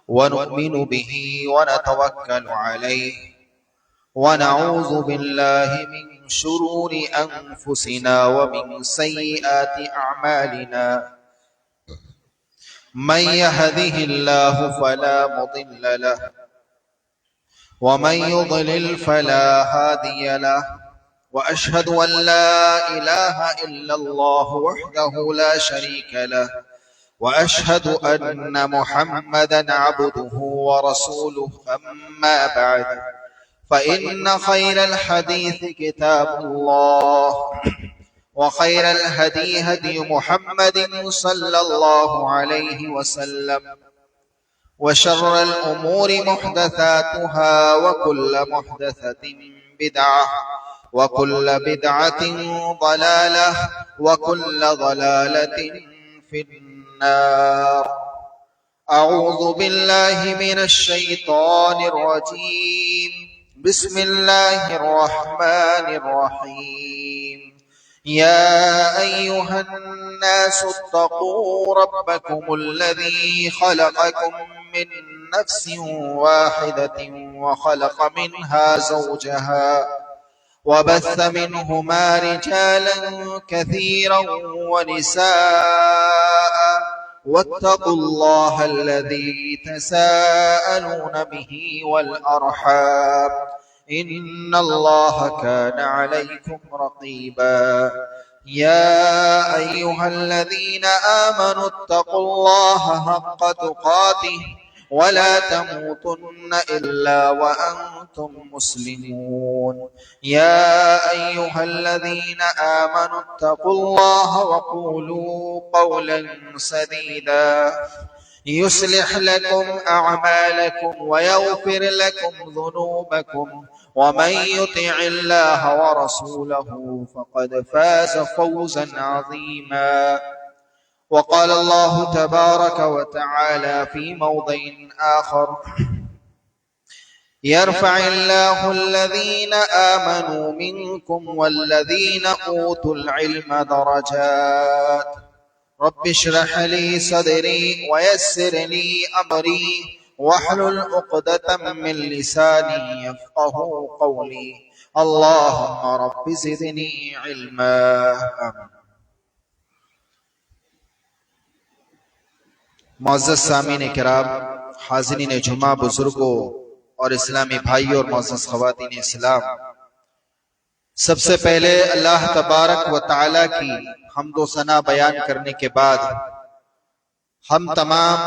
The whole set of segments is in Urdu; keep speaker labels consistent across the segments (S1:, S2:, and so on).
S1: ونؤمن به ونتوكل عليه ونعوذ بالله من شرور أنفسنا ومن سيئات أعمالنا من يهده الله فلا مضل له ومن يضلل فلا هادي له وأشهد أن لا إله إلا الله وحده لا شريك له وأشهد أن محمدا عبده ورسوله أما بعد فإن خير الحديث كتاب الله وخير الهدي هدي محمد صلى الله عليه وسلم وشر الأمور محدثاتها وكل محدثة بدعة وكل بدعة ضلالة وكل ضلالة في النار. أعوذ بالله من الشيطان الرجيم. بسم الله الرحمن الرحيم. يا أيها الناس اتقوا ربكم الذي خلقكم من نفس واحدة وخلق منها زوجها وبث منهما رجالا كثيرا ونساء واتقوا الله الذي تساءلون به والأرحام إن الله كان عليكم رقيبا. يا أيها الذين آمنوا اتقوا الله حق تقاته ولا تموتن إلا وأنتم مسلمون. يا أيها الذين آمنوا اتقوا الله وقولوا قولا سديدا يصلح لكم أعمالكم ويغفر لكم ذنوبكم ومن يطع الله ورسوله فقد فاز فوزا عظيما. وقال الله تبارك وتعالى في موضع آخر: يرفع الله الذين آمنوا منكم والذين أوتوا العلم درجات. رب اشرح لي صدري ويسر لي أمري واحلل عقدة من لساني يفقه قولي. اللهم رب زدني علما. آمين. معزز سامعین کرام، حاضرین جمعہ، بزرگوں اور اسلامی بھائیوں اور معزز خواتین اسلام، سب سے پہلے اللہ تبارک و تعالی کی حمد و ثنا بیان کرنے کے بعد ہم تمام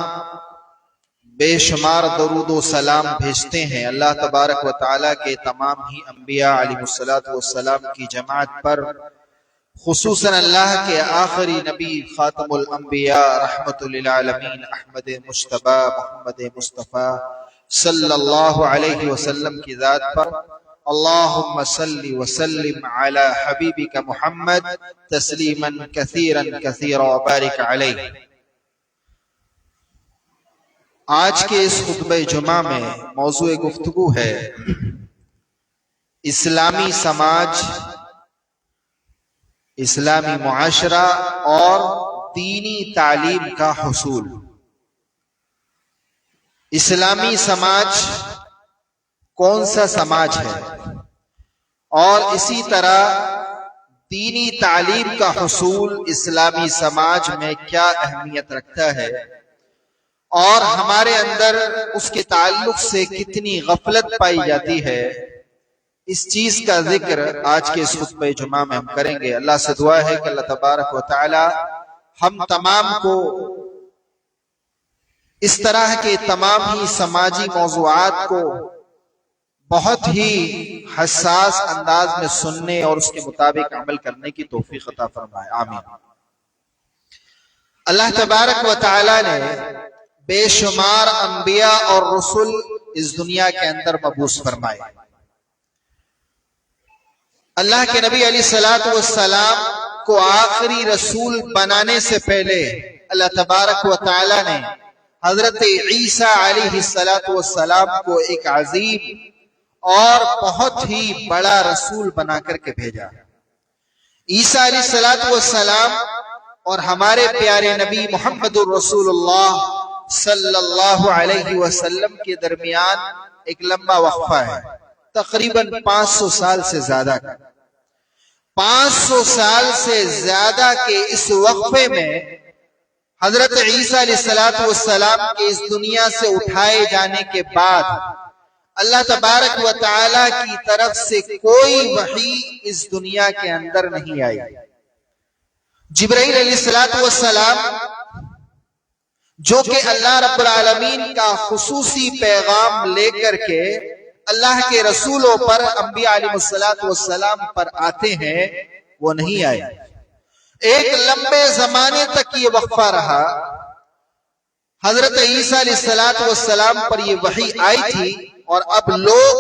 S1: بے شمار درود و سلام بھیجتے ہیں اللہ تبارک و تعالی کے تمام ہی انبیاء علیہ السلام کی جماعت پر، خصوصاً اللہ کے آخری نبی خاتم الانبیاء رحمت للعالمین احمد مجتبی محمد مصطفیٰ صلی اللہ علیہ وسلم کی ذات پر۔ اللہم صلی وسلم علی حبیبک محمد تسلیما کثیرا کثیرا وبارک علیہ۔ آج کے اس خطبہ جمعہ میں موضوع گفتگو ہے اسلامی سماج، اسلامی معاشرہ اور دینی تعلیم کا حصول۔ اسلامی سماج کون سا سماج ہے اور اسی طرح دینی تعلیم کا حصول اسلامی سماج میں کیا اہمیت رکھتا ہے اور ہمارے اندر اس کے تعلق سے کتنی غفلت پائی جاتی ہے، اس چیز کا ذکر آج کے اس خطبہ جمعہ میں ہم کریں گے۔ اللہ سے دعا ہے کہ اللہ تبارک و تعالی ہم تمام کو اس طرح کے تمام ہی سماجی موضوعات کو بہت ہی حساس انداز میں سننے اور اس کے مطابق عمل کرنے کی توفیق عطا فرمائے، آمین۔ اللہ تبارک و تعالی نے بے شمار انبیاء اور رسول اس دنیا کے اندر مبعوث فرمائے۔ اللہ کے نبی علیہ السلام کو آخری رسول بنانے سے پہلے اللہ تبارک و تعالی نے حضرت عیسیٰ علیہ السلام کو ایک عظیم اور بہت ہی بڑا رسول بنا کر کے بھیجا۔ عیسیٰ علیہ السلام اور ہمارے پیارے نبی محمد الرسول اللہ صلی اللہ علیہ وسلم کے درمیان ایک لمبا وقفہ ہے، تقریباً 500 سال سے زیادہ کا۔ 500 سال سے زیادہ کے اس وقفے میں حضرت عیسیٰ علیہ السلام کے اس دنیا سے اٹھائے جانے کے بعد اللہ تبارک و تعالی کی طرف سے کوئی وحی اس دنیا کے اندر نہیں آئی۔ جبرائیل علیہ السلام جو کہ اللہ رب العالمین کا خصوصی پیغام لے کر کے اللہ کے رسولوں پر، انبیاء علیہ السلام پر آتے ہیں، وہ نہیں آئے۔ ایک لمبے زمانے تک یہ وقفہ رہا۔ حضرت عیسیٰ علیہ السلام پر یہ وحی آئی تھی، اور اب لوگ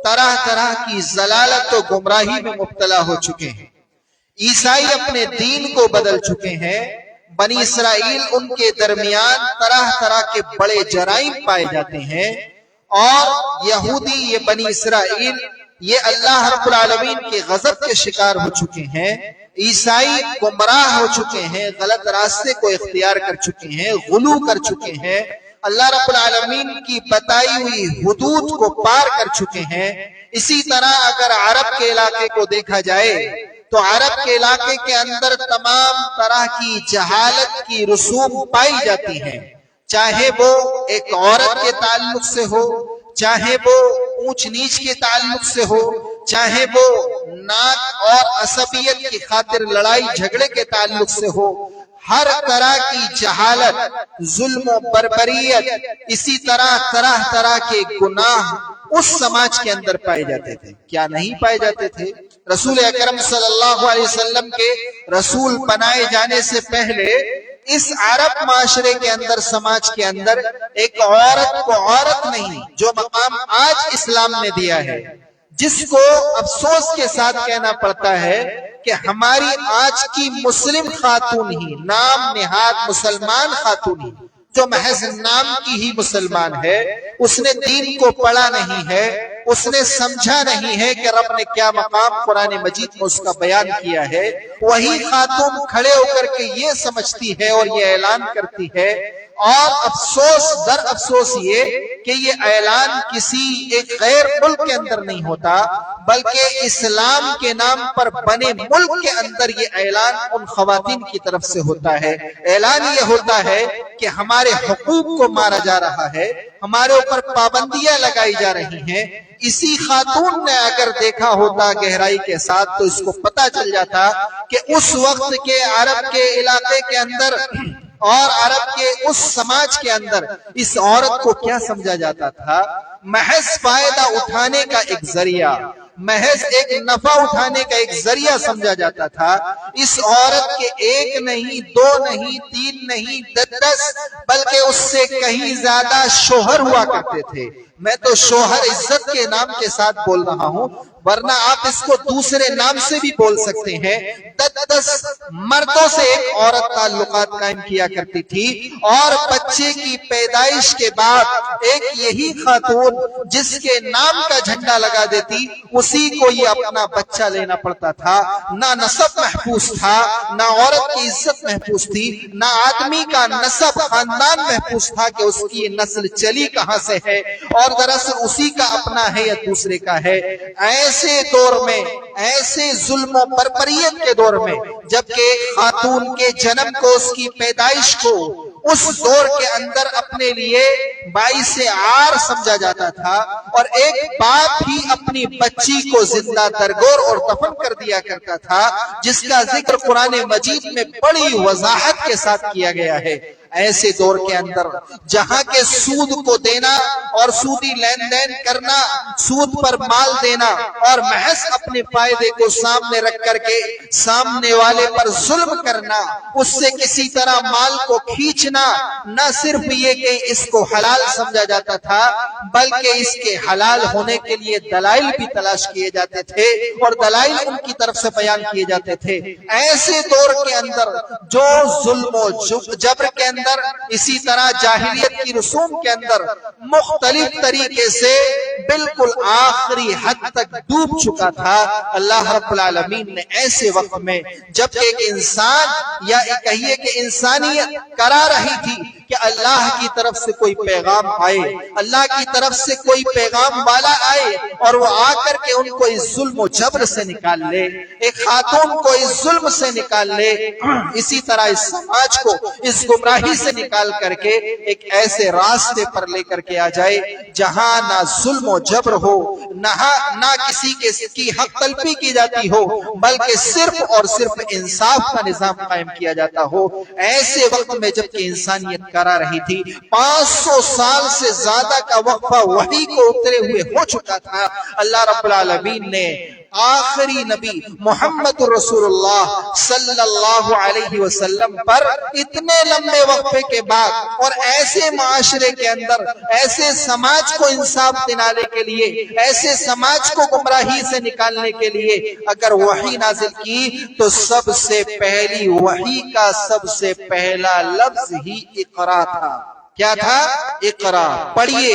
S1: طرح طرح کی ضلالت و گمراہی میں مبتلا ہو چکے ہیں۔ عیسائی اپنے دین کو بدل چکے ہیں۔ بنی اسرائیل ان کے درمیان طرح طرح کے بڑے جرائم پائے جاتے ہیں، اور یہودی یہ بنی اسرائیل یہ اللہ رب العالمین کے غضب کے شکار ہو چکے ہیں۔ عیسائی گمراہ ہو چکے ہیں، غلط راستے کو اختیار کر چکے ہیں، غلو کر چکے ہیں، اللہ رب العالمین کی بتائی ہوئی حدود کو پار کر چکے ہیں۔ اسی طرح اگر عرب کے علاقے کو دیکھا جائے تو عرب کے علاقے کے اندر تمام طرح کی جہالت کی رسوم پائی جاتی ہیں، چاہے وہ ایک عورت کے تعلق سے ہو، چاہے وہ اونچ نیچ کے تعلق سے ہو، چاہے وہ ناک اور عصبیت کی خاطر لڑائی جھگڑے کے تعلق سے ہو، ہر طرح کی جہالت، ظلم و بربریت، اسی طرح طرح طرح کے گناہ اس سماج کے اندر پائے جاتے تھے۔ کیا نہیں پائے جاتے تھے؟ رسول اکرم صلی اللہ علیہ وسلم کے رسول بنائے جانے سے پہلے اس عرب معاشرے کے اندر، سماج کے اندر ایک عورت کو عورت نہیں، جو مقام آج اسلام نے دیا ہے، جس کو افسوس کے ساتھ کہنا پڑتا ہے کہ ہماری آج کی مسلم خاتون ہی، نام نہاد مسلمان خاتون ہی، جو محض نام کی ہی مسلمان ہے، اس نے دین کو پڑھا نہیں ہے، اس نے سمجھا نہیں ہے کہ رب نے کیا مقام قرآن مجید میں اس کا بیان کیا ہے، وہی خاتون کھڑے ہو کر کے یہ سمجھتی ہے اور یہ اعلان کرتی ہے، اور افسوس در افسوس یہ کہ یہ اعلان کسی ایک غیر ملک کے اندر نہیں ہوتا، بلکہ اسلام کے نام پر بنے ملک کے اندر یہ اعلان ان خواتین کی طرف سے ہوتا ہے۔ اعلان یہ ہوتا ہے کہ ہمارے حقوق کو مارا جا رہا ہے، ہمارے اوپر پابندیاں لگائی جا رہی ہیں۔ اسی خاتون نے اگر دیکھا ہوتا گہرائی کے ساتھ تو اس کو پتہ چل جاتا کہ اس وقت کے عرب کے علاقے کے اندر اور عرب کے اس سماج کے اندر اس عورت کو کیا سمجھا جاتا تھا؟ محض فائدہ اٹھانے کا ایک ذریعہ، محض ایک نفع اٹھانے کا ایک ذریعہ سمجھا جاتا تھا۔ اس عورت کے ایک نہیں، دو نہیں، تین نہیں، 10 بلکہ اس سے کہیں زیادہ شوہر ہوا کرتے تھے۔ میں تو شوہر عزت کے نام کے ساتھ بول رہا ہوں، ورنہ آپ اس کو دوسرے نام سے بھی بول سکتے ہیں۔ 10 مردوں سے ایک عورت تعلقات قائم کیا کرتی تھی، اور بچے کی پیدائش کے بعد ایک یہی خاتون جس کے نام کا جھنڈا لگا دیتی، اسی کو یہ اپنا بچہ لینا پڑتا تھا۔ نہ نسب محفوظ تھا، نہ عورت کی عزت محفوظ تھی، نہ آدمی کا نسب خاندان محفوظ تھا کہ اس کی نسل چلی کہاں سے ہے، اور دراصل اسی کا اپنا ہے یا دوسرے کا ہے۔ ایسے دور میں، ایسے ظلم و بربریت کے دور میں، جبکہ خاتون کے جنم کو، اس کی پیدائش کو اس دور کے اندر اپنے لیے باعث عار سمجھا جاتا تھا، اور ایک باپ ہی اپنی بچی کو زندہ درگور اور دفن کر دیا کرتا تھا، جس کا ذکر قرآن مجید میں بڑی وضاحت کے ساتھ کیا گیا ہے۔ ایسے دور کے اندر جہاں کے سود کو دینا اور سودی لین دین کرنا، سود پر مال دینا، اور محض اپنے فائدے کو سامنے رکھ کر کے سامنے والے پر ظلم کرنا، اس سے کسی طرح مال کو کھینچنا، نہ صرف یہ کہ اس کو حلال سمجھا جاتا تھا، بلکہ اس کے حلال ہونے کے لیے دلائل بھی تلاش کیے جاتے تھے، اور دلائل ان کی طرف سے بیان کیے جاتے تھے۔ ایسے دور کے اندر جو ظلم و جبر کے اندر اندر، اسی طرح جاہلیت کی رسوم کے اندر مختلف طریقے سے بالکل آخری حد تک ڈوب چکا تھا، اللہ رب العالمین نے ایسے وقت میں جب ایک انسان یا کہیے کہ انسانیت کرا رہی تھی کہ اللہ کی طرف سے کوئی پیغام آئے، اللہ کی طرف سے کوئی پیغام والا آئے اور وہ آ کر کے ان کو اس ظلم و جبر سے نکال لے، ایک خاتون کو اس ظلم سے نکال لے، اسی طرح اس سماج کو اس گمراہی سے نکال کر کے ایک ایسے راستے پر لے کر کے آ جائے جہاں نہ ظلم و جبر ہو، نہ کسی کی حق تلفی کی جاتی ہو، بلکہ صرف اور صرف انصاف کا نظام قائم کیا جاتا ہو۔ ایسے وقت میں جب کہ انسانیت کرا رہی تھی، 500 سال سے زیادہ کا وقفہ وحی کو اترے ہوئے ہو چکا تھا، اللہ رب العالمین نے آخری نبی محمد رسول اللہ صلی اللہ علیہ وسلم پر اتنے لمبے وقفے کے بعد اور ایسے معاشرے کے اندر، ایسے سماج کو انصاف دلانے کے لیے، ایسے سماج کو گمراہی سے نکالنے کے لیے اگر وحی نازل کی تو سب سے پہلی وحی کا سب سے پہلا لفظ ہی اقرا تھا۔ کیا تھا؟ اقرا، پڑھیے،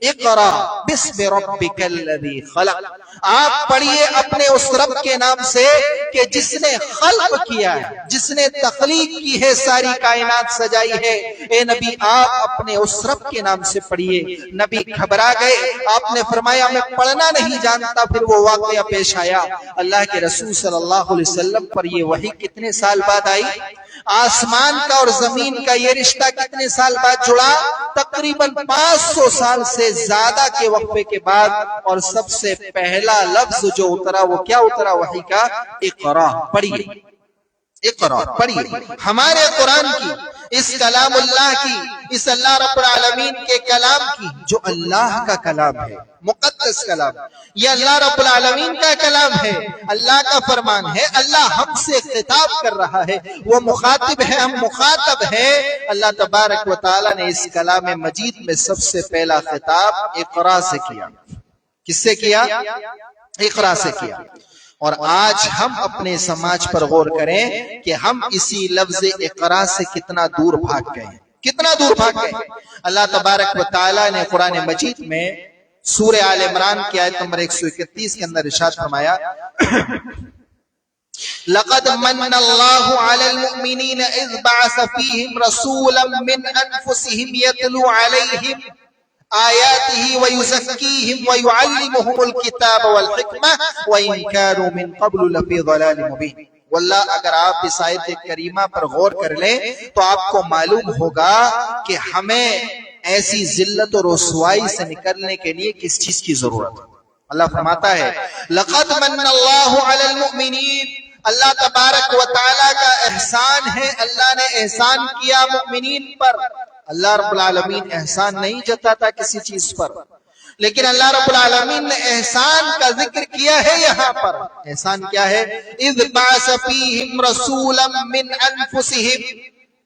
S1: اقرا بسم ربک الذی خلق، آپ پڑھیے اپنے اس رب کے نام سے کہ جس نے خلق کیا ہے، جس نے تخلیق کی ہے، ساری کائنات سجائی ہے۔ اے نبی آپ اپنے اس رب کے نام سے پڑھیے۔ نبی گھبرا گئے، آپ نے فرمایا میں پڑھنا نہیں جانتا۔ پھر وہ واقعہ پیش آیا، اللہ کے رسول صلی اللہ علیہ وسلم پر یہ وحی کتنے سال بعد آئی؟ آسمان کا اور زمین کا یہ رشتہ کتنے سال بعد جڑا؟ تقریباً 500 سال سے زیادہ کے وقفے کے بعد، اور سب سے پہلا لفظ جو اترا وہ کیا اترا وحی کا؟ اقرا، پڑھیے، اقرا پڑھیے۔ ہمارے قرآن کی، اس کلام اللہ کی، اس اللہ رب العالمین کے کلام کی، جو اللہ کا کلام ہے، مقدس کلام، یہ اللہ رب العالمین کا کلام ہے، اللہ کا فرمان ہے، اللہ ہم سے خطاب کر رہا ہے، وہ مخاطب ہے، ہم مخاطب ہیں۔ اللہ تبارک و تعالی نے اس کلام مجید میں سب سے پہلا خطاب اقرا سے کیا۔ کس سے کیا؟ اقرا سے کیا۔ اور آج ہم اپنے سماج پر غور کریں کہ ہم اسی لفظ اقرا سے کتنا دور بھاگ گئے ہیں، کتنا دور بھاگ گئے ہیں۔ اللہ تبارک و تعالی نے قرآن مجید میں سورہ آل عمران کی آیت نمبر 131 کے اندر ارشاد فرمایا، لقد من اللہ علی المؤمنین اذ بعث فیہم رسولا من انفسہم یتلو علیہم آیاتہ ویزکیہم ویعلمہم الکتاب والحکمہ وإن كانوا من قبل لفی ضلال مبین۔ واللہ اگر آپ اس آیت کریمہ پر غور کر لیں تو آپ کو معلوم ہوگا کہ ہمیں ایسی ذلت اور رسوائی سے نکلنے کے لیے کس چیز کی ضرورت ہے۔ اللہ فرماتا ہے لقد من اللہ علی المؤمنین، اللہ تبارک و تعالی کا احسان ہے، اللہ نے احسان کیا مومنین پر۔ اللہ رب العالمین احسان نہیں جتاتا کسی چیز پر، لیکن اللہ رب العالمین نے احسان کا ذکر کیا ہے یہاں پر۔ احسان کیا ہے؟ اذ بعث فیہم رسولا من انفسہم،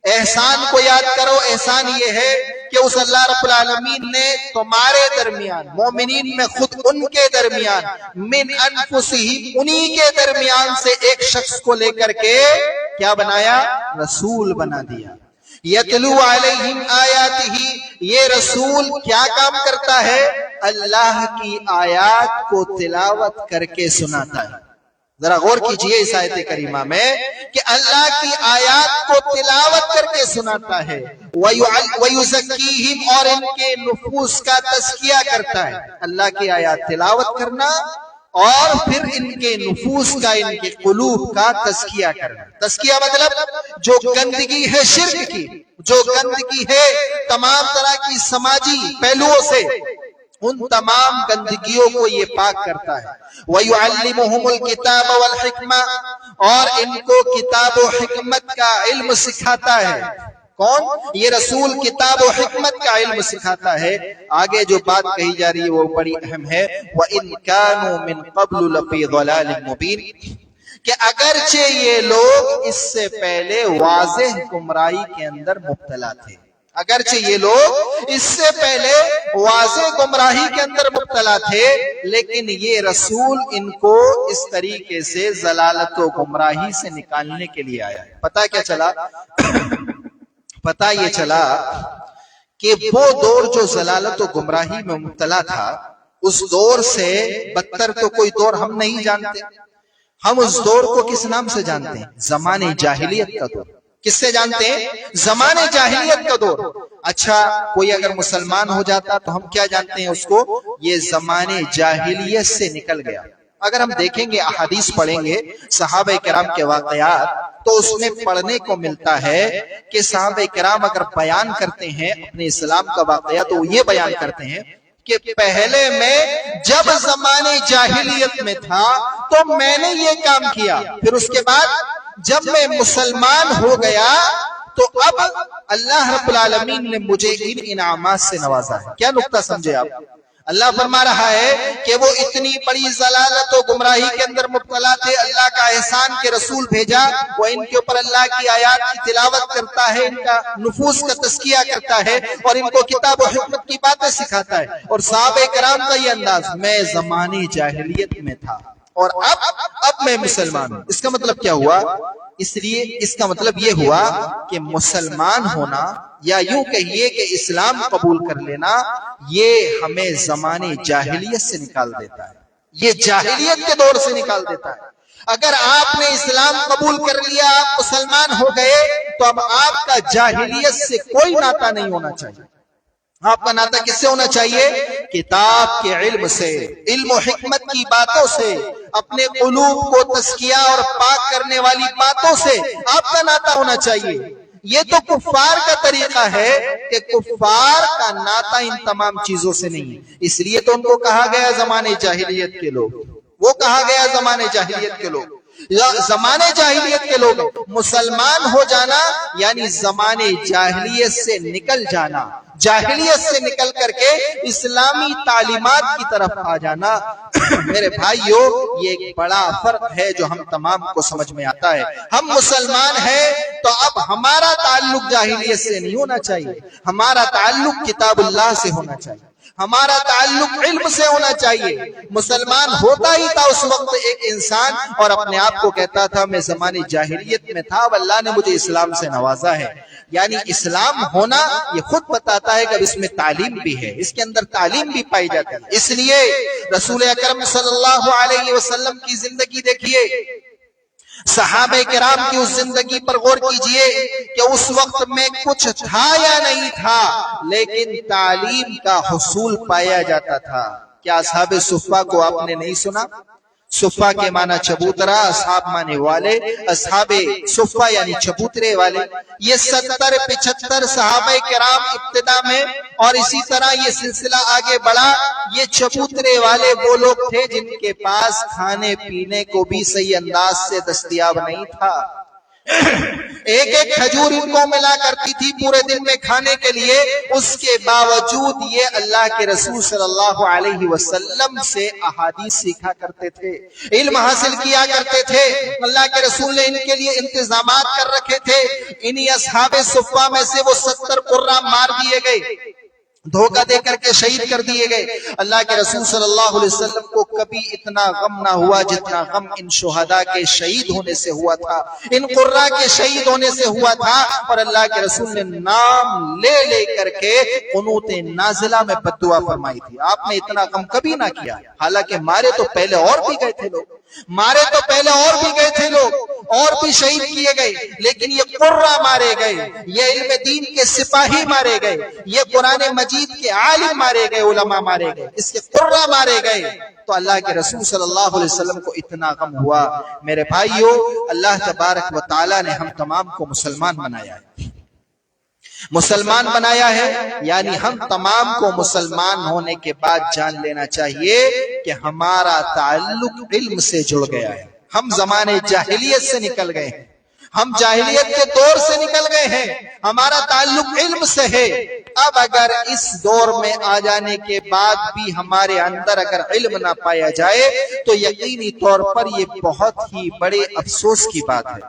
S1: احسان کو یاد کرو۔ احسان یہ ہے کہ اس اللہ رب العالمین نے تمہارے درمیان، مومنین میں خود ان کے درمیان، من انفسہم انہی کے درمیان سے ایک شخص کو لے کر کے کیا بنایا؟ رسول بنا دیا۔ یتلو علیہم آیاتہ، یہ رسول کیا کام کرتا ہے؟ اللہ کی آیات کو تلاوت کر کے سناتا ہے۔ ذرا غور کیجئے اس آیت کریمہ میں کہ اللہ کی آیات کو تلاوت کر کے سناتا ہے، وَيُزَكِّيهِمْ، اور ان کے نفوس کا تزکیہ کرتا ہے۔ اللہ کی آیات تلاوت کرنا اور پھر ان کے نفوس کا، ان کے قلوب کا تزکیہ کرنا۔ تزکیہ مطلب جو گندگی ہے شرک کی، جو گندگی ہے تمام طرح کی سماجی پہلوؤں سے، ان تمام گندگیوں کو یہ پاک کرتا ہے۔ وَيُعَلِّمُهُمُ الْكِتَابَ وَالْحِكْمَةَ، اور ان کو کتاب و حکمت کا علم سکھاتا ہے۔ کون؟ یہ رسول کتاب و حکمت کا علم سکھاتا ہے۔ آگے جو بات کہی جا رہی ہے وہ بڑی اہم ہے، وَإِن كَانُوا مِن قَبْلُ لَفِي ضَلَالٍ مُبِينٍ، کہ اگرچہ یہ لوگ اس سے پہلے واضح گمراہی کے اندر مبتلا تھے، اگرچہ یہ لوگ اس سے پہلے واضح گمراہی کے اندر مبتلا تھے، لیکن یہ رسول ان کو اس طریقے سے ضلالت و گمراہی سے نکالنے کے لیے آیا ہے۔ پتہ کیا چلا؟ پتہ یہ چلا کہ وہ دور جو ضلالت و گمراہی میں مبتلا تھا، اس دور سے بدتر تو کوئی دور ہم نہیں جانتے۔ ہم اس دور کو کس نام سے جانتے ہیں؟ زمانے جاہلیت کا دور۔ کس سے جانتے ہیں؟ زمانے جاہلیت کا دور۔ اچھا، کوئی اگر مسلمان ہو جاتا تو ہم کیا جانتے ہیں اس کو؟ یہ زمانے جاہلیت سے نکل گیا۔ اگر ہم دیکھیں گے، احادیث پڑھیں گے صحابہ کرام کے واقعات، تو اس میں پڑھنے کو ملتا ہے کہ صحابہ کرام اگر بیان کرتے ہیں اپنے اسلام کا واقعہ تو وہ یہ بیان کرتے ہیں کہ پہلے میں جب زمانے جاہلیت میں تھا تو میں نے یہ کام کیا، پھر اس کے بعد جب میں مسلمان ہو گیا تو اب اللہ رب العالمین نے مجھے ان انعامات سے نوازا ہے۔ کیا نقطہ سمجھے آپ؟ اللہ فرما رہا ہے کہ وہ اتنی بڑی ضلالت و گمراہی کے اندر مبتلا تھے، اللہ کا احسان کے رسول بھیجا، وہ ان کے اوپر اللہ کی آیات کی تلاوت کرتا ہے، ان کا نفوس کا تزکیہ کرتا ہے اور ان کو کتاب و حکمت کی باتیں سکھاتا ہے۔ اور صحابہ کرام کا یہ انداز، میں زمانے جاہلیت میں تھا اور اب میں مسلمان ہوں۔ اس کا مطلب کیا ہوا؟ اس لیے اس کا مطلب یہ ہوا کہ مسلمان ہونا یا یوں کہیے کہ اسلام قبول کر لینا، یہ ہمیں زمانے جاہلیت سے نکال دیتا ہے، یہ جاہلیت کے دور سے نکال دیتا ہے۔ اگر آپ نے اسلام قبول کر لیا، آپ مسلمان ہو گئے، تو اب آپ کا جاہلیت سے کوئی ناطہ نہیں ہونا چاہیے۔ آپ کا ناطہ کس سے ہونا چاہیے؟ کتاب کے علم سے، علم و حکمت کی باتوں سے، اپنے قلوب کو تزکیہ اور پاک کرنے والی باتوں سے آپ کا ناطہ ہونا چاہیے۔ یہ تو کفار کا طریقہ ہے کہ کفار کا ناطہ ان تمام چیزوں سے نہیں ہے، اس لیے تو ان کو کہا گیا زمانے جاہلیت کے لوگ، وہ کہا گیا زمانے جاہلیت کے لوگ۔ زمانے جاہلیت کے لوگ، مسلمان ہو جانا یعنی زمانے جاہلیت سے نکل جانا، جاہلیت سے نکل کر کے اسلامی تعلیمات کی طرف آ جانا۔ میرے بھائیو، یہ ایک بڑا فرق ہے جو ہم تمام کو سمجھ میں آتا ہے۔ ہم مسلمان ہیں تو اب ہمارا تعلق جاہلیت سے نہیں ہونا چاہیے، ہمارا تعلق کتاب اللہ سے ہونا چاہیے، ہمارا تعلق علم سے ہونا چاہیے۔ مسلمان ہوتا ہی تھا اس وقت ایک انسان اور اپنے آپ کو کہتا تھا میں زمانے جاہلیت میں تھا، اب اللہ نے مجھے اسلام سے نوازا ہے۔ یعنی اسلام ہونا یہ خود بتاتا ہے کہ اب اس میں تعلیم بھی ہے، اس کے اندر تعلیم بھی پائی جاتی ہے۔ اس لیے رسول اکرم صلی اللہ علیہ وسلم کی زندگی دیکھیے، صحابہ کرام کی اس زندگی پر غور کیجئے کہ اس وقت میں کچھ تھا یا نہیں تھا، لیکن تعلیم کا حصول پایا جاتا تھا۔ کیا اصحاب صفہ کو آپ نے نہیں سنا؟ صفہ کے معنی چبوترا، اصحاب معنی والے، اصحاب صفہ یعنی چبوترے والے۔ یہ 70-75 صحابہ کرام ابتدا میں، اور اسی طرح یہ سلسلہ آگے بڑھا۔ یہ چبوترے والے وہ لوگ تھے جن کے پاس کھانے پینے کو بھی صحیح انداز سے دستیاب نہیں تھا۔ ایک ایک کھجور ان کو ملا کرتی تھی پورے دن میں کھانے کے لیے، اس کے باوجود یہ اللہ کے رسول صلی اللہ علیہ وسلم سے احادیث سیکھا کرتے تھے، علم حاصل کیا کرتے تھے۔ اللہ کے رسول نے ان کے لیے انتظامات کر رکھے تھے۔ انہی اصحاب صفہ میں سے وہ 70 قرہ مار دیے گئے، دھوکہ دے کر کے شہید کر دیے گئے۔ اللہ کے رسول صلی اللہ علیہ وسلم کو کبھی اتنا غم نہ ہوا جتنا غم ان شہداء کے شہید ہونے سے ہوا تھا، ان قرہ کے شہید ہونے سے ہوا تھا۔ اور اللہ کے رسول نے نام لے لے کر کے قنوت نازلہ میں بد دعا فرمائی تھی۔ آپ نے اتنا غم کبھی نہ کیا، حالانکہ مارے تو پہلے اور بھی گئے تھے لوگ، مارے تو پہلے اور بھی گئے تھے لوگ، اور بھی شہید کیے گئے، لیکن یہ قرہ مارے گئے، یہ علم دین کے سپاہی مارے گئے، یہ قرآن مجید کے عالم مارے گئے، علماء مارے گئے، اس کے قرہ مارے گئے۔ تو اللہ کے رسول صلی اللہ علیہ وسلم کو اتنا غم ہوا۔ میرے بھائیو، اللہ تبارک و تعالی نے ہم تمام کو مسلمان بنایا ہے، مسلمان بنایا ہے، یعنی ہم تمام کو مسلمان ہونے کے بعد جان لینا چاہیے کہ ہمارا تعلق علم سے جڑ گیا ہے۔ ہم زمانے جاہلیت سے نکل گئے ہیں، ہم جاہلیت کے دور سے نکل گئے ہیں، ہمارا تعلق علم سے ہے۔ اب اگر اس دور میں آ جانے کے بعد بھی ہمارے اندر اگر علم نہ پایا جائے تو یقینی طور پر یہ بہت ہی بڑے افسوس کی بات ہے،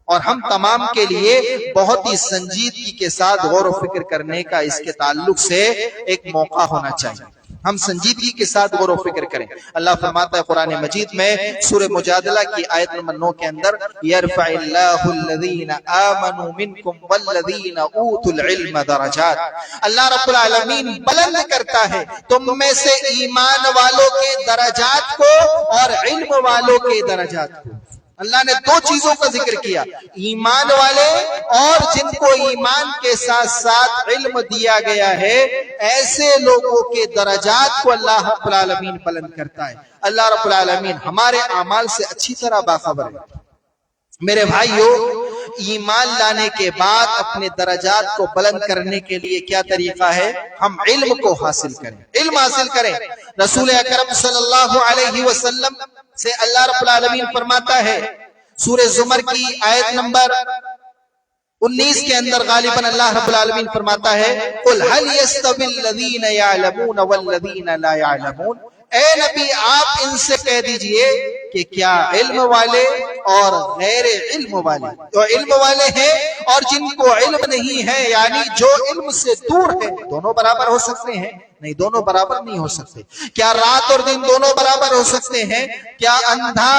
S1: اور ہم تمام کے لیے بہت ہی سنجیدگی کے ساتھ غور و فکر کرنے کا اس کے تعلق سے ایک موقع ہونا چاہیے۔ ہم سنجیدگی کے ساتھ غور و فکر کریں۔ اللہ فرماتا ہے قرآن مجید میں سورہ مجادلہ کی آیت نمبر 9 کے اندر یرفع اللہ الذین آمنوا منکم والذین اوتوا العلم درجات، اللہ رب العالمین بلند کرتا ہے تم میں سے ایمان والوں کے درجات کو اور علم والوں کے درجات کو۔ اللہ نے دو چیزوں کا ذکر کیا، ایمان والے اور جن کو ایمان کے ساتھ ساتھ علم دیا گیا ہے، ایسے لوگوں کے درجات کو اللہ رب العالمین بلند کرتا ہے۔ اللہ رب العالمین ہمارے اعمال سے اچھی طرح باخبر ہے۔ میرے بھائیو، ایمان لانے کے بعد اپنے درجات کو بلند کرنے کے لیے کیا طریقہ ہے؟ ہم علم کو حاصل کریں، علم حاصل کریں۔ رسول اکرم صلی اللہ علیہ وسلم سے اللہ رب العالمین فرماتا ہے سورہ زمر کی آیت نمبر 19 کے اندر غالباً اللہ رب العالمین فرماتا ہے قُلْ هَلْ يَسْتَوِي الَّذِينَ يَعْلَمُونَ وَالَّذِينَ لَا يَعْلَمُونَ، اے نبی آپ ان سے کہہ دیجئے کہ کیا علم والے اور غیر علم والے، جو علم والے ہیں اور جن کو علم نہیں ہے، یعنی جو علم سے دور ہے، دونوں برابر ہو سکتے ہیں؟ نہیں، دونوں برابر نہیں ہو سکتے۔ کیا رات اور دن دونوں برابر ہو سکتے ہیں؟ کیا اندھا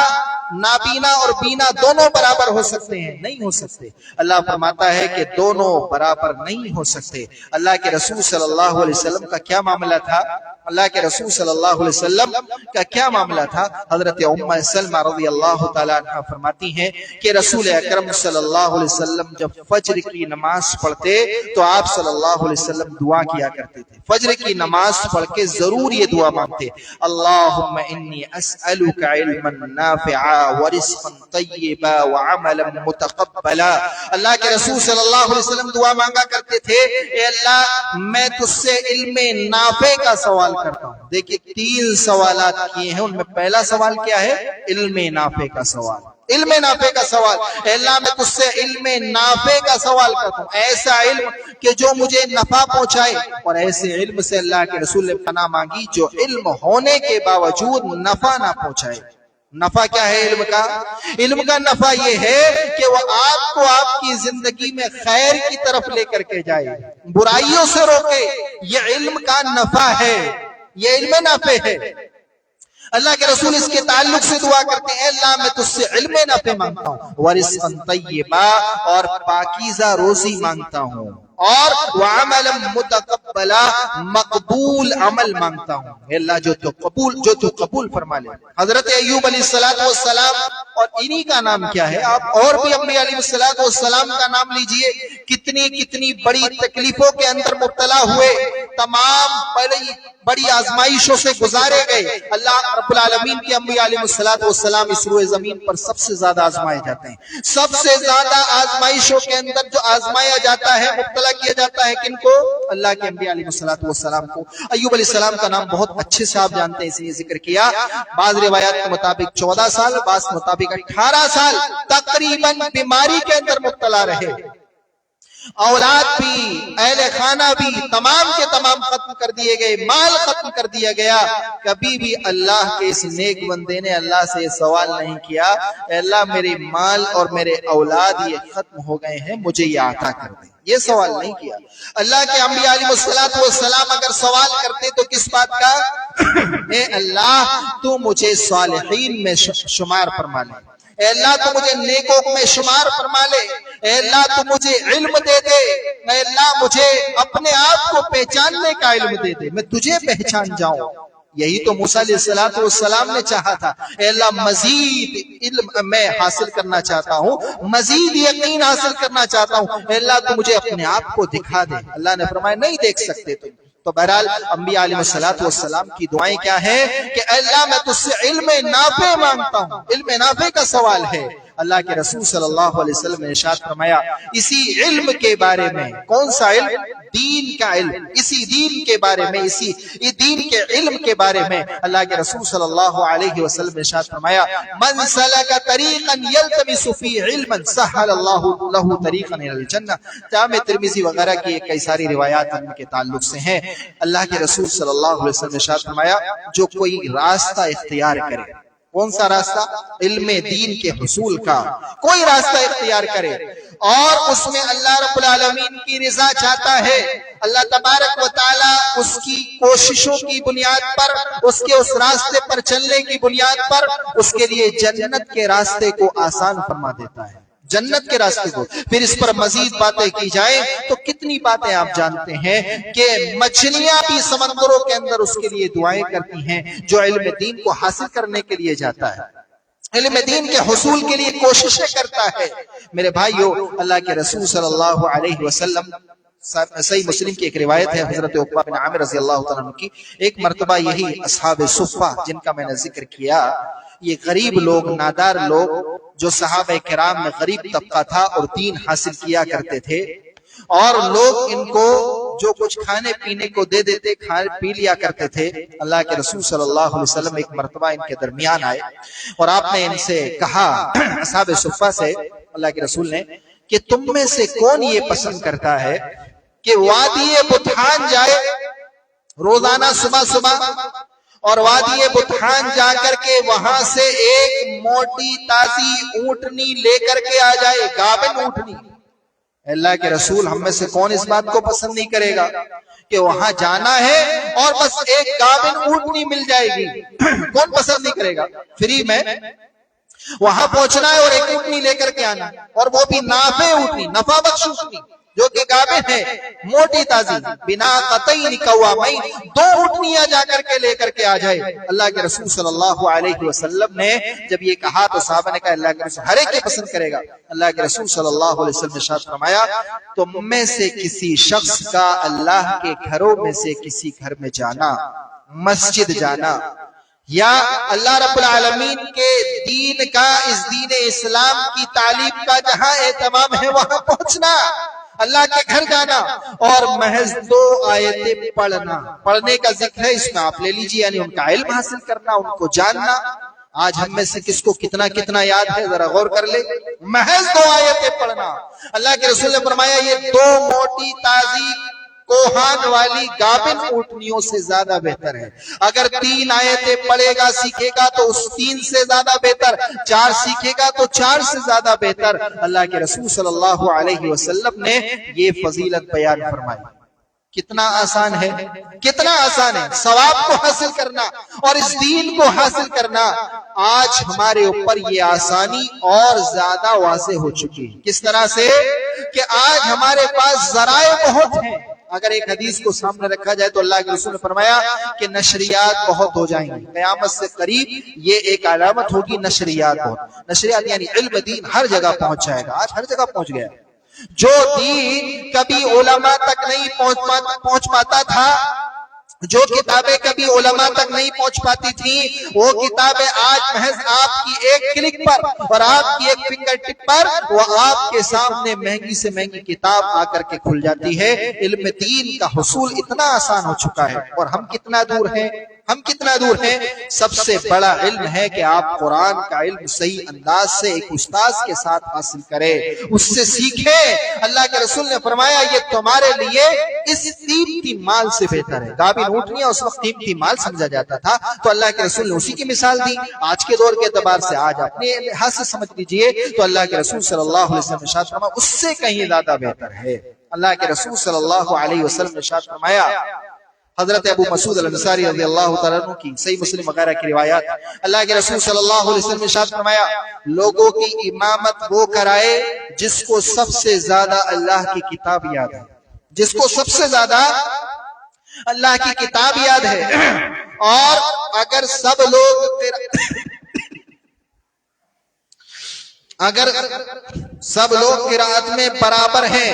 S1: نابینا اور بینا دونوں برابر ہو سکتے ہیں؟ نہیں ہو سکتے۔ اللہ فرماتا ہے کہ دونوں برابر نہیں ہو سکتے۔ اللہ کے رسول صلی اللہ علیہ وسلم کا کیا معاملہ تھا؟ اللہ کے رسول صلی اللہ علیہ وسلم کا کیا معاملہ تھا؟ حضرت ام سلمہ رضی اللہ تعالیٰ عنہ فرماتی ہیں کہ رسول اکرم صلی اللہ علیہ وسلم جب فجر کی نماز پڑھتے تو آپ صلی اللہ علیہ وسلم دعا کیا کرتے تھے۔ فجر کی نماز پڑھ کے ضرور یہ دعا مانگتے، اللہم انی اسألک علما نافعا ورزقا طیبا وعملا متقبلا۔ اللہ کے رسول صلی اللہ علیہ وسلم دعا مانگا کرتے تھے، اے اللہ میں تجھ سے علم نافع کا سوال کرتا ہوں۔ دیکھیں 3 سوالات کیے ہیں، ان میں پہلا سوال کیا ہے؟ علم نافع کا سوال۔ علم نافع کا سوال، اے اللہ میں تجھ سے علم نافع کا سوال کرتا ہوں، ایسا علم کہ جو مجھے نفع پہنچائے، اور ایسے علم سے اللہ کے رسول نے پناہ مانگی جو علم ہونے کے باوجود نفع نہ پہنچائے۔ نفع کیا ہے علم کا؟ علم کا نفع یہ ہے کہ وہ آپ کو آپ کی زندگی میں خیر کی طرف لے کر کے جائے، برائیوں سے روکے۔ یہ علم کا نفع ہے، یہ علم نافع ہے۔ اللہ کے رسول اس کے تعلق سے دعا کرتے ہیں، اے اللہ میں تجھ سے علم نافع مانگتا ہوں، ورزقا طیبا اور پاکیزہ روزی مانگتا ہوں، اور وعملا متقبلا مقبول عمل مانگتا ہوں، اے اللہ جو تو قبول فرما لے۔ حضرت ایوب علیہ السلام، اور انہی کا نام کیا ہے؟ آپ اور بھی انبیاء علیہ السلام کا نام لیجئے، کتنی بڑی تکلیفوں کے اندر مبتلا ہوئے، تمام بڑی آزمائشوں سے گزارے گئے۔ اللہ رب العالمین کے انبیاء علیہ السلام اس روئے زمین پر سب سے زیادہ آزمائے جاتے ہیں۔ سب سے زیادہ آزمائشوں کے اندر جو آزمایا جاتا ہے، مبتلا کیا جاتا ہے کن کو؟ اللہ کے انبیاء علیہ السلام کو۔ ایوب علیہ السلام کا نام بہت اچھے سے آپ جانتے ہیں، اس لیے ذکر کیا۔ بعض روایات کے مطابق 14 سال، بعض مطابق 18 سال تقریباً بیماری کے اندر مبتلا رہے۔ اولاد بھی، اہل خانہ بھی، تمام کے تمام ختم کر دیے گئے، مال ختم کر دیا گیا۔ کبھی بھی اللہ کے اس نیک بندے نے اللہ سے یہ سوال نہیں کیا، اے اللہ میرے مال اور میرے اولاد یہ ختم ہو گئے ہیں، مجھے یہ عطا کر دیں، یہ سوال نہیں کیا۔ اللہ کے انبیاء علیہ السلام اگر سوال کرتے تو کس بات کا؟ اے اللہ تو مجھے صالحین میں شمار فرما لے، اے اللہ تو مجھے نیکوں میں شمار فرما لے، اے اللہ تو مجھے علم دے دے، اے اللہ مجھے اپنے آپ کو پہچاننے کا علم دے دے، میں تجھے پہچان جاؤں۔ یہی تو موسیٰ علیہ السلام نے چاہا تھا، اے اللہ مزید علم میں حاصل کرنا چاہتا ہوں، مزید یقین حاصل کرنا چاہتا ہوں، اے اللہ تو مجھے اپنے آپ کو دکھا دے۔ اللہ نے فرمایا نہیں دیکھ سکتے تم۔ تو بہرحال انبیاء علیہ السلام کی دعائیں کیا ہیں کہ اے اللہ میں تجھ سے علم نافع مانگتا ہوں، علم نافع کا سوال ہے۔ اللہ کے رسول صلی اللہ علیہ وسلم نے ارشاد فرمایا اسی علم کے بارے میں، کون سا علم؟ دین کا علم، اسی دین کے بارے میں، اسی دین کے علم کے بارے میں اللہ کے رسول صلی اللہ علیہ وسلم نے ارشاد فرمایا من سلک طریقا یلتمس فیہ علما سہل اللہ لہ طریقا الی الجنہ۔ جامع ترمذی وغیرہ کی کئی ساری روایات ان کے تعلق سے ہیں۔ اللہ کے رسول صلی اللہ علیہ وسلم نے ارشاد فرمایا جو کوئی راستہ اختیار کرے، کون سا راستہ؟ علم دین کے حصول کا کوئی راستہ اختیار کرے اور اس میں اللہ رب العالمین کی رضا چاہتا ہے، اللہ تبارک و تعالی اس کی کوششوں کی بنیاد پر، اس کے اس راستے پر چلنے کی بنیاد پر اس کے لیے جنت کے راستے کو آسان فرما دیتا ہے، جنت کے راستے کو۔ پھر اس پر مزید باتیں کی جائیں تو کتنی باتیں آپ جانتے ہیں کہ مچھلیاں بھی سمندروں کے اندر اس کے لیے دعائیں کرتی ہیں جو علم دین کو حاصل کرنے کے لیے جاتا ہے، علم دین کے حصول کے لیے کوششیں کرتا ہے۔ میرے بھائیو، اللہ کے رسول صلی اللہ علیہ وسلم، صحیح مسلم کی ایک روایت ہے حضرت عقبہ بن عامر رضی اللہ تعالیٰ عنہ کی، ایک مرتبہ یہی اصحاب صفہ جن کا میں نے ذکر کیا، یہ غریب لوگ، نادار لوگ جو صحابہ کرام میں غریب طبقہ تھا اور دین حاصل کیا کرتے تھے، اور لوگ ان کو جو کچھ کھانے پینے کو دے دیتے، کھانے پی لیا کرتے تھے۔ اللہ کے رسول صلی اللہ علیہ وسلم ایک مرتبہ ان کے درمیان آئے اور آپ نے ان سے کہا، اصحاب صفہ سے اللہ کے رسول نے، کہ تم میں سے کون یہ پسند کرتا ہے کہ وادی بطحان جائے روزانہ صبح صبح اور وادی بطحان جا کر کے وہاں سے ایک موٹی تازی اونٹنی لے کر کے آ جائے، گابن اونٹنی۔ اللہ کے رسول، ہم میں سے کون اس بات کو پسند نہیں کرے گا کہ وہاں جانا ہے اور بس ایک گابن اونٹنی مل جائے گی؟ کون پسند نہیں کرے گا؟ فری میں وہاں پہنچنا ہے اور ایک اونٹنی لے کر کے آنا، اور وہ بھی نافع اونٹنی، نفع بخش اونٹنی جو کہ گابن ہے، موٹی تازی، بنا قطعین قوامین، دو اونٹنیاں جا کر کے لے کر کے آ جائے۔ اللہ کے رسول صلی اللہ علیہ وسلم نے جب یہ کہا تو صحابہ نے کہا اللہ کے رسول ہر ایک کے پسند کرے گا۔ اللہ کے رسول صلی اللہ علیہ وسلم نے ارشاد فرمایا، تم میں سے کسی شخص کا اللہ کے گھروں میں سے کسی گھر میں جانا، مسجد جانا، یا اللہ رب العالمین کے دین کا، اس دین اسلام کی تعلیم کا جہاں اہتمام ہے وہاں پہنچنا، اللہ کے گھر جانا اور محض 2 آیتیں پڑھنا۔ پڑھنے کا ذکر ہے، اس میں آپ لے لیجیے، یعنی ان کا علم حاصل کرنا، ان کو جاننا۔ آج ہم میں سے کس کو کتنا کتنا یاد ہے، ذرا غور کر لے۔ محض 2 آیتیں پڑھنا۔ اللہ کے رسول نے فرمایا یہ 2 موٹی تازی کوہان والی گابن اونٹنیوں سے زیادہ بہتر ہے۔ اگر 3 آیتیں پڑھے گا سیکھے گا تو اس 3 سے زیادہ بہتر، 4 سیکھے گا تو 4 سے زیادہ بہتر۔ اللہ کے رسول صلی اللہ علیہ وسلم نے یہ فضیلت بیان فرمائی۔ کتنا آسان ہے، کتنا آسان ہے ثواب کو حاصل کرنا اور اس دین کو حاصل کرنا۔ آج ہمارے اوپر یہ آسانی اور زیادہ واضح ہو چکی ہے۔ کس طرح سے کہ آج ہمارے پاس ذرائع بہت ہیں۔ اگر ایک حدیث کو سامنے رکھا جائے تو اللہ کے رسول نے فرمایا کہ نشریات بہت ہو جائیں گی، قیامت سے قریب یہ ایک علامت ہوگی، نشریات بہت۔ نشریات یعنی علم دین ہر جگہ پہنچ جائے گا، آج ہر جگہ پہنچ گیا۔ جو دین کبھی علماء تک نہیں پہنچ پاتا تھا، جو کتابیں کبھی علماء تک نہیں پہنچ پاتی تھی، وہ کتابیں آج محض آپ کی ایک کلک پر اور آپ کی ایک فنگر ٹپ پر وہ آپ کے سامنے مہنگی سے مہنگی کتاب آ کر کے کھل جاتی ہے۔ علم دین کا حصول اتنا آسان ہو چکا ہے، اور ہم کتنا دور ہیں، ہم کتنا دور ہیں۔ سب سے بڑا علم ہے کہ آپ قرآن کا علم صحیح انداز سے ایک استاذ کے ساتھ حاصل کریں، اس سے سیکھیں۔ اللہ کے رسول نے فرمایا یہ تمہارے لیے اس قیمتی مال سے بہتر ہے۔ گابن اونٹنیاں اس وقت قیمتی مال سمجھا جاتا تھا، تو اللہ کے رسول نے اسی کی مثال دی۔ آج کے دور کے اعتبار سے آج اپنے لحاظ سے سمجھ لیجئے تو اللہ کے رسول صلی اللہ علیہ وسلم نے ارشاد فرمایا اس سے کہیں زیادہ بہتر ہے۔ اللہ کے رسول صلی اللہ علیہ وسلم نے ارشاد فرمایا، حضرت ابو مسعود الانصاری رضی اللہ تعالیٰ عنہ کی صحیح مسلم وغیرہ کی روایات، اللہ کے رسول صلی اللہ علیہ وسلم نے ارشاد فرمایا لوگوں کی امامت وہ کرائے جس کو سب سے زیادہ اللہ کی کتاب یاد ہے، جس کو سب سے زیادہ اللہ کی کتاب یاد ہے۔ اور اگر سب لوگ قرأت میں برابر ہیں،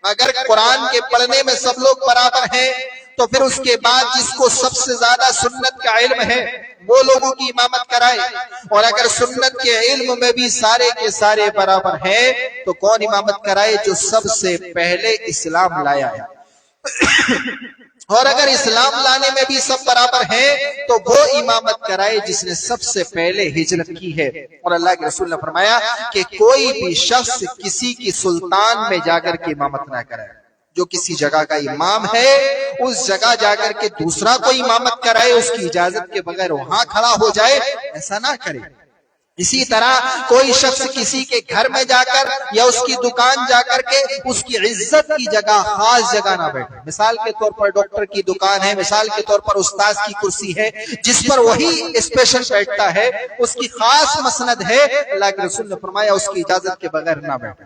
S1: اگر قرآن کے پڑھنے میں سب لوگ برابر ہیں، تو پھر اس کے بعد جس کو سب سے زیادہ سنت کا علم ہے وہ لوگوں کی امامت کرائے۔ اور اگر سنت کے علم میں بھی سارے کے سارے برابر ہیں تو کون امامت کرائے؟ جو سب سے پہلے اسلام لایا ہے۔ اور اگر اسلام لانے میں بھی سب برابر ہیں تو وہ امامت کرائے جس نے سب سے پہلے ہجرت کی ہے۔ اور اللہ کے رسول نے فرمایا کہ کوئی بھی شخص کسی کی سلطان میں جا کر کے امامت نہ کرائے، جو کسی جگہ کا امام ہے اس جگہ جا کر کے دوسرا کوئی امامت کرائے، اس کی اجازت کے بغیر وہاں کھڑا ہو جائے، ایسا نہ کرے۔ اسی طرح کوئی شخص کسی کے گھر میں جا کر یا اس کی دکان جا کر کے اس کی عزت کی جگہ خاص جگہ نہ بیٹھے. مثال کے طور پر ڈاکٹر کی دکان ہے، مثال کے طور پر استاذ کی کرسی ہے جس پر وہی اسپیشل بیٹھتا ہے، اس کی خاص مسند ہے، اللہ کے رسول نے فرمایا اس کی اجازت کے بغیر نہ بیٹھے.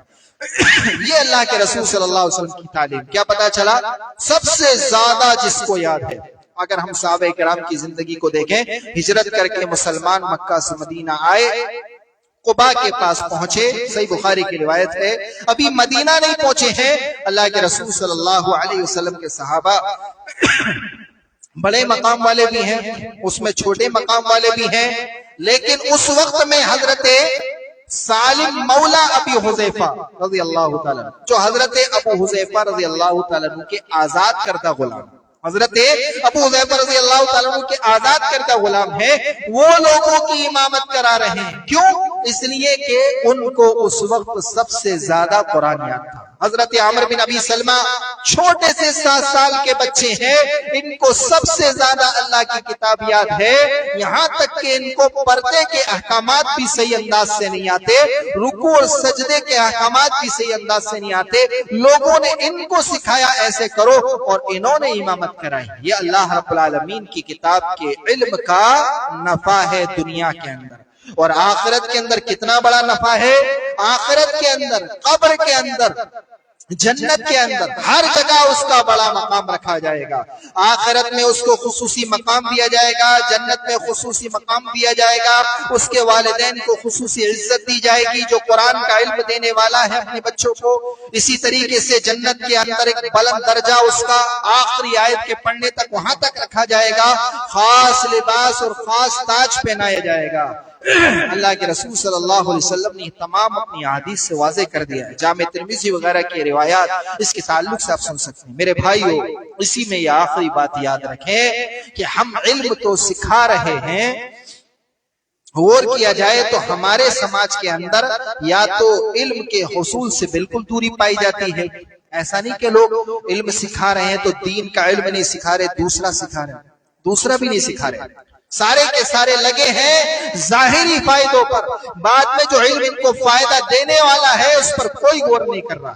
S1: یہ اللہ کے رسول صلی اللہ علیہ وسلم کی تعلیم. کیا پتا چلا؟ سب سے زیادہ جس کو یاد ہے، اگر ہم صحابہ کرام کی زندگی کو دیکھیں، ہجرت کر کے مسلمان مکہ سے مدینہ آئے، قباء کے پاس پہنچے، صحیح بخاری کی روایت ہے، ابھی مدینہ نہیں پہنچے ہیں، اللہ کے رسول صلی اللہ علیہ وسلم کے صحابہ بڑے مقام والے بھی ہیں، اس میں چھوٹے مقام والے بھی ہیں، لیکن اس وقت میں حضرت سالم مولا ابی حذیفہ رضی اللہ تعالیٰ، جو حضرت ابو حذیفہ رضی اللہ تعالیٰ کے آزاد کردہ غلام، حضرت ابو حذیفہ رضی اللہ تعالیٰ عنہ کے آزاد کردہ غلام ہیں، وہ لوگوں کی امامت کرا رہے ہیں. کیوں؟ اس لیے کہ ان کو اس وقت سب سے زیادہ قرآن یاد تھا. حضرت عمر بن ابی سلمہ چھوٹے سے 7 سال کے بچے ہیں، ان کو سب سے زیادہ اللہ کی کتاب یاد ہے، یہاں تک کہ ان کو پردے کے احکامات بھی صحیح انداز سے نہیں آتے، رکوع اور سجدے کے احکامات بھی صحیح انداز سے نہیں آتے. لوگوں نے ان کو سکھایا ایسے کرو اور انہوں نے امامت کرائی. یہ اللہ رب العالمین کی کتاب کے علم کا نفع ہے دنیا کے اندر. اور آخرت کے اندر کتنا بڑا نفع ہے؟ آخرت کے اندر، قبر کے اندر، جنت کے اندر ہر جگہ اس کا بڑا مقام رکھا جائے گا. آخرت میں اس کو خصوصی مقام دیا جائے گا، جنت میں خصوصی مقام دیا جائے گا، اس کے والدین کو خصوصی عزت دی جائے گی جو قرآن کا علم دینے والا ہے اپنے بچوں کو. اسی طریقے سے جنت کے اندر ایک بلند درجہ اس کا آخری آیت کے پڑھنے تک وہاں تک رکھا جائے گا، خاص لباس اور خاص تاج پہنایا جائے گا. اللہ کے رسول صلی اللہ علیہ وسلم نے تمام اپنی احادیث سے واضح کر دیا ہے. جامع ترمذی وغیرہ کی روایات اس کے تعلق سے آپ سن سکتے ہیں. میرے بھائیو، اسی میں یہ آخری بات یاد رکھیں کہ ہم علم تو سکھا رہے ہیں، غور کیا جائے تو ہمارے سماج کے اندر یا تو علم کے حصول سے بالکل دوری پائی جاتی ہے. ایسا نہیں کہ لوگ علم سکھا رہے ہیں تو دین کا علم نہیں سکھا رہے، دوسرا سکھا رہے، دوسرا بھی نہیں سکھا رہے. سارے کے سارے لگے ہیں ظاہری فائدوں پر، بعد میں جو علم ان کو فائدہ دینے والا ہے اس پر کوئی غور نہیں کر رہا.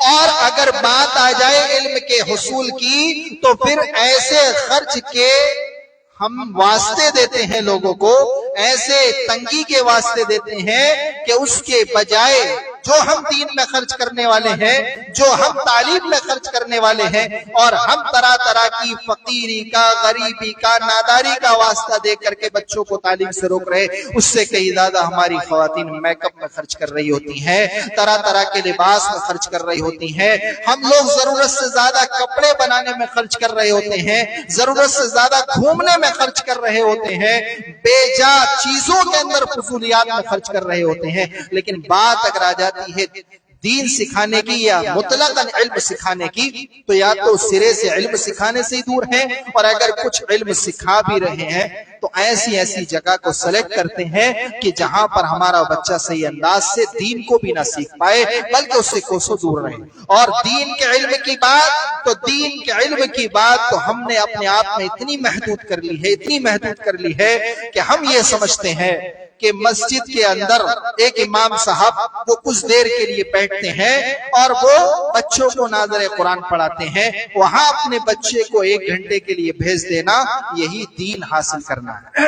S1: اور اگر بات آ جائے علم کے حصول کی تو پھر ایسے خرچ کے ہم واسطے دیتے ہیں لوگوں کو، ایسے تنگی کے واسطے دیتے ہیں کہ اس کے بجائے جو ہم دین میں خرچ کرنے والے ہیں، جو ہم تعلیم میں خرچ کرنے والے ہیں، اور ہم طرح طرح کی فقیری کا، غریبی کا، ناداری کا واسطہ دے کر کے بچوں کو تعلیم سے روک رہے، اس سے کئی زیادہ ہماری خواتین میک اپ میں خرچ کر رہی ہوتی ہیں، طرح طرح کے لباس میں خرچ کر رہی ہوتی ہیں. ہم لوگ ضرورت سے زیادہ کپڑے بنانے میں خرچ کر رہے ہوتے ہیں، ضرورت سے زیادہ گھومنے میں خرچ کر رہے ہوتے ہیں، بے جا چیزوں کے اندر فضولیات میں خرچ کر رہے ہوتے ہیں. لیکن بات اگر آ جاتی ہے دین سکھانے کی یا مطلقاً علم سکھانے کی تو یا تو سرے سے علم سکھانے سے ہی دور ہیں، اور اگر کچھ علم سکھا بھی رہے ہیں تو ایسی جگہ کو سلیکٹ کرتے ہیں کہ جہاں پر ہمارا بچہ صحیح انداز سے دین کو بھی نہ سیکھ پائے بلکہ اس سے کوسوں دور رہے. اور دین کے علم کی بات تو ہم نے اپنے آپ میں اتنی محدود کر لی ہے کہ ہم یہ سمجھتے ہیں کہ مسجد کے اندر ایک امام صاحب وہ کچھ دیر کے لیے بیٹھتے ہیں اور وہ بچوں کو ناظر قرآن پڑھاتے ہیں، وہاں اپنے بچے کو 1 گھنٹے کے لیے بھیج دینا یہی دین حاصل کرنا ہے.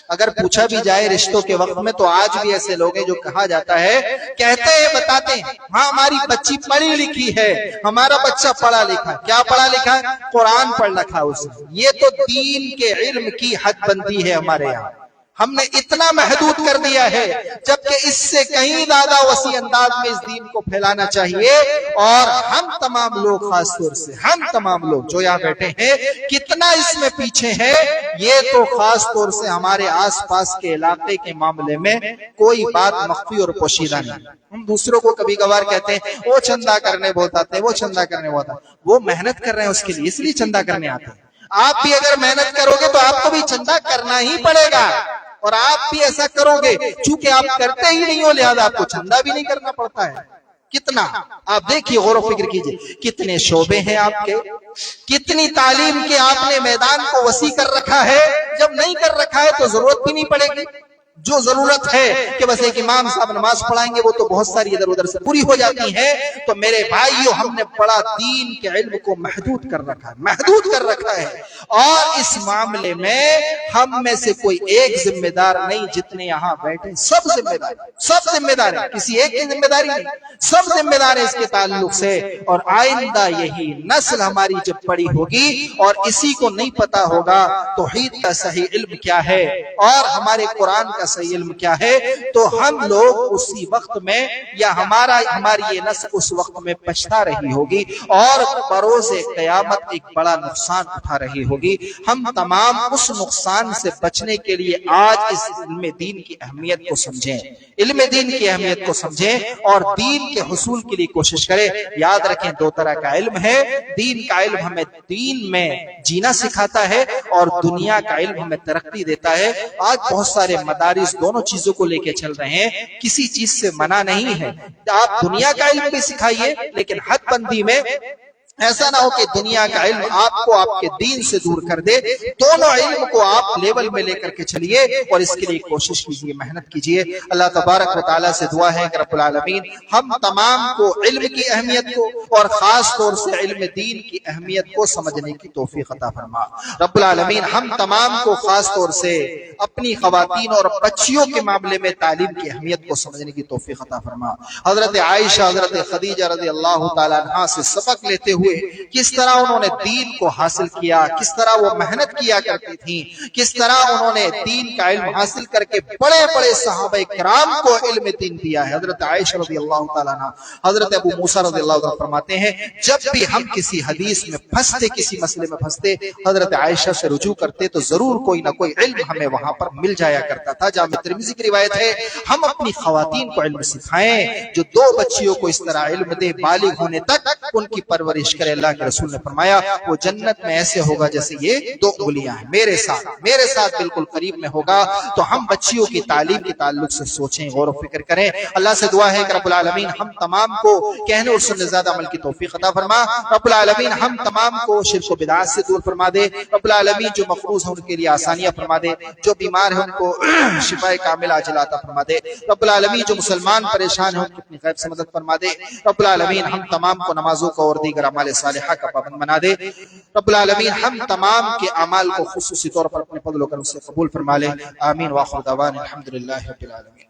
S1: اگر پوچھا بھی جائے رشتوں کے وقت میں تو آج بھی ایسے لوگ ہیں جو کہا جاتا ہے، کہتے ہیں، بتاتے ہیں، ہاں ہماری بچی پڑھی لکھی ہے، ہمارا بچہ پڑھا لکھا ہے. کیا پڑھا لکھا ہے؟ قرآن پڑھ رکھا اس نے. یہ تو دین کے علم کی حد بندی ہے ہمارے یہاں. ہم نے اتنا محدود کر دیا ہے جبکہ اس سے کہیں زیادہ وسیع انداز میں اس دین کو پھیلانا چاہیے. اور ہم تمام لوگ، خاص طور سے ہم تمام لوگ جو یہاں بیٹھے ہیں، کتنا اس میں پیچھے ہیں. یہ تو خاص طور سے ہمارے آس پاس کے علاقے کے معاملے میں کوئی بات مخفی اور پوشیدہ نہیں. ہم دوسروں کو کبھی کبھار کہتے ہیں وہ چندہ کرنے بہت آتے ہیں، وہ چندہ کرنے بہت آتے ہیں. وہ محنت کر رہے ہیں اس کے لیے، اس لیے چندہ کرنے آتے ہیں. آپ بھی اگر محنت کرو گے تو آپ کو بھی چندہ کرنا ہی پڑے گا، اور آپ بھی ایسا کرو گے. چونکہ آپ کرتے ہی نہیں ہو لہذا آپ کو چندہ بھی نہیں کرنا پڑتا ہے. کتنا آپ دیکھیے، غور و فکر کیجئے، کتنے شعبے ہیں آپ کے، کتنی تعلیم کے آپ نے میدان کو وسیع کر رکھا ہے. جب نہیں کر رکھا ہے تو ضرورت بھی نہیں پڑے گی. جو ضرورت ہے کہ بس ایک امام صاحب نماز پڑھائیں گے وہ تو بہت ساری ادھر ادھر سے پوری ہو جاتی ہے۔ تو میرے بھائیو، ہم نے بڑا دین کے علم کو محدود کر رکھا ہے، اور اس معاملے میں ہم میں سے کوئی ایک ذمہ دار نہیں، جتنے یہاں بیٹھے سب ذمہ دار ہیں، کسی ایک کی ذمہ داری نہیں، سب ذمہ دار ہیں اس کے تعلق سے۔ اور آئندہ یہی نسل ہماری جب بڑی ہوگی اور اسی کو نہیں پتا ہوگا توحید کا صحیح علم کیا ہے اور ہمارے قرآن کا صحیح علم کیا ہے، تو ہم لوگ اسی وقت میں یا ہماری یہ نسل اس وقت میں پچھتا رہی ہوگی اور بروز قیامت ایک بڑا نقصان اٹھا رہی ہوگی۔ ہم تمام اس نقصان سے بچنے کے لیے آج اس علم دین کی اہمیت کو سمجھیں اور دین کے حصول کے لیے کوشش کریں۔ یاد رکھیں، دو طرح کا علم ہے، دین کا علم ہمیں دین میں جینا سکھاتا ہے اور دنیا کا علم ہمیں ترقی دیتا ہے۔ آج بہت سارے مدارس دونوں چیزوں کو لے کے چل رہے ہیں، کسی چیز سے منع نہیں ہے، آپ دنیا کا علم بھی سکھائیے، لیکن حد بندی میں ایسا نہ ہو کہ دنیا کا علم آپ کو آپ کے دین سے دور کر دے۔ دونوں علم کو آپ لیول میں لے کر کے چلیے اور اس کے لیے کوشش کیجیے، محنت کیجیے۔ اللہ تبارک و تعالیٰ سے دعا ہے کہ رب العالمین ہم تمام کو علم کی اہمیت کو اور خاص طور سے علم دین کی اہمیت کو سمجھنے کی توفیق عطا فرما۔ رب العالمین ہم تمام کو خاص طور سے اپنی خواتین اور بچیوں کے معاملے میں تعلیم کی اہمیت کو سمجھنے کی توفیق عطا فرما۔ حضرت عائشہ، حضرت خدیجہ رضی اللہ تعالیٰ عنہا سے سبق لیتے ہوئے کس طرح انہوں نے دین کو حاصل کیا، کس طرح وہ محنت کیا کرتی تھیں، کس طرح انہوں نے دین کا علم حاصل کر کے بڑے بڑے صحابہ کرام کو علم دین دیا ہے۔ حضرت عائشہ رضی اللہ تعالیٰ عنہ، حضرت ابو موسیٰ رضی اللہ عنہ فرماتے ہیں جب بھی ہم کسی حدیث میں پھنستے، کسی مسئلے میں پھنستے، حضرت عائشہ سے رجوع کرتے تو ضرور کوئی نہ کوئی علم ہمیں وہاں پر مل جایا کرتا تھا۔ جامع ترمذی کی روایت ہے، ہم اپنی خواتین کو علم سکھائیں، جو دو بچیوں کو اس طرح علم دے، بالغ ہونے تک ان کی پرورش کرے۔ اللہ کے رسول نے فرمایا وہ جنت میں ایسے ہوگا جیسے یہ دو انگلیاں ہیں، میرے ساتھ بالکل قریب میں ہوگا۔ تو ہم بچیوں کی تعلیم کے تعلق سے سوچیں، غور و فکر کریں۔ اللہ سے دعا ہے کہ رب العالمین ہم تمام کو کہنے اور سننے زیادہ عمل کی توفیق عطا فرما۔ رب العالمین ہم تمام کو شرک و بدعات سے دور فرما دے۔ رب العالمین جو مقروض ہیں ان کے لیے آسانیاں فرما دے، جو بیمار ہیں ان کو شفاء کاملہ عاجلہ عطا فرما دے۔ رب العالمین جو مسلمان پریشان ہیں ان کی اپنی غیب سے مدد فرما دے۔ رب العالمین ہم تمام کو نمازوں کا اور دیگر اعمال صالحہ کا پابند بنا دے۔ رب العالمین ہم تمام کے اعمال کو خصوصی طور پر اپنے فضل و کرم سے قبول فرما لے۔ آمین۔ وآخر دعوانا الحمدللہ رب العالمین۔